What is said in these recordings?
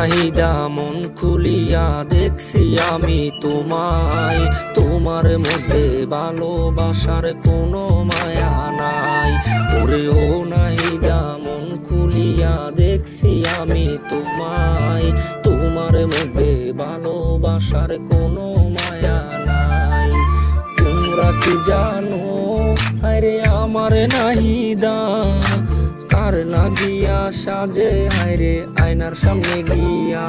নাহিদা মন খুলিয়া দেখছি আমি তোমায়, তোমার মধ্যে ভালোবাসার কোনো মায়া নাই। ওরে ও নাহিদা মন খুলিয়া দেখছি আমি তোমায়, তোমার মধ্যে ভালোবাসার কোনো মায়া নাই। তোমরা কি জানো আরে আমার নাহিদা কার লাগিয়া সাজে হায়রে আয়নার সামনে গিয়া।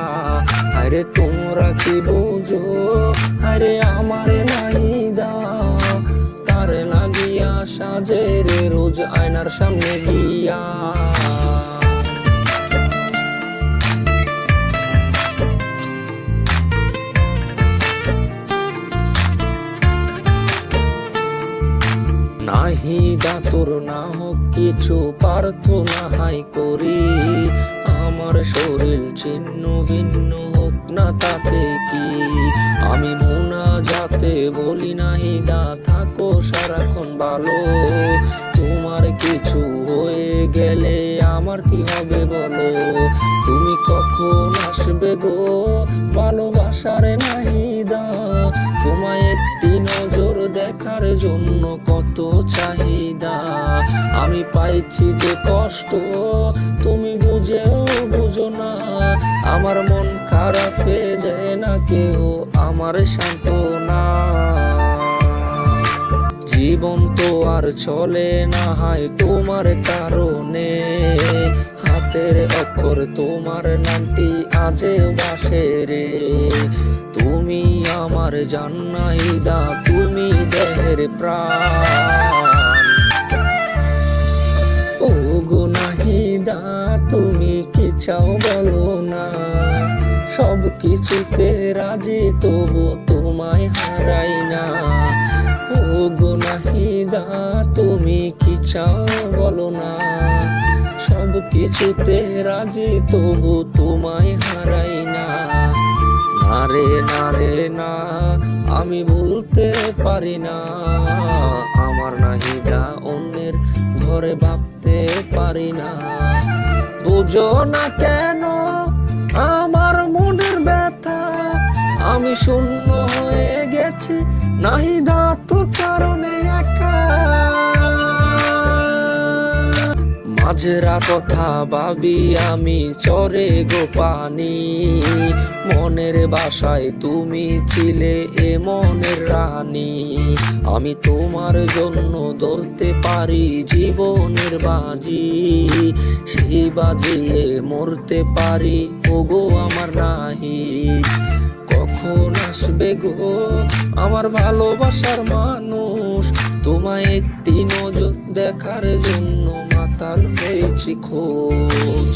আরে তোমরা কি বুঝো আরে আমার নাহিদা কার লাগিয়া সাজে রে রোজ আয়নার সামনে গিয়া। নাহিদা তোর না হোক কিছু প্রার্থনা হাই করি, আমার শরীর ছিন্ন ভিন্ন হোক না তাতে কি। আমি মুনা যাতে বলি নাহিদা থাকো সারাক্ষণ ভালো, তোমার কিছু হয়ে গেলে আমার কি হবে বলো। তুমি কখন আসবে গো ভালোবাসার নাহিদা, তোমায় একটি নজর দেখার জন্য কত চাহিদা। আমি পাইছি যে কষ্ট তুমি বুঝেও বুঝো না, আমার মন খারাপ দেয় না কেউ আমার সান্ত্বনা। জীবন তো আর চলে না হয় তোমার কারণে, হাতের অক্ষর তোমার নামটি আজে বাসে রে। তুমি আমার জান নাহিদা তুমি দেহের প্রাণ। ও গো নাহিদা তুমি কি চাও বলো না, সব কিছুতে রাজি তবু তোমায় হারাই না। ও গো নাহিদা তুমি কি চাও বলো না, সব কিছুতে রাজি তবু তোমায় হারাই না। নারে নারে না আমি ভুলতে পারি না, আমার নাহিদা অন্যের ঘরে ভাবতে পারি না। বুঝো না কেন আমার মনের ব্যথা, আমি শূন্য হয়ে গেছি নাহিদা তোর কারণে একা। মাঝরা কথা ভাবি আমি চরে গো পানি, মনের বাসায় তুমি ছিলে এ মনের রানী। আমি তোমার জন্য ধরতে পারি জীবনের বাজি, সেই বাজিয়ে মরতে পারি ওগো আমার নাহিদ। কখন আসবে গো আমার ভালোবাসার মানুষ, তোমায় একটি নজর দেখার জন্য মাতাল হয়েছি খোঁজ।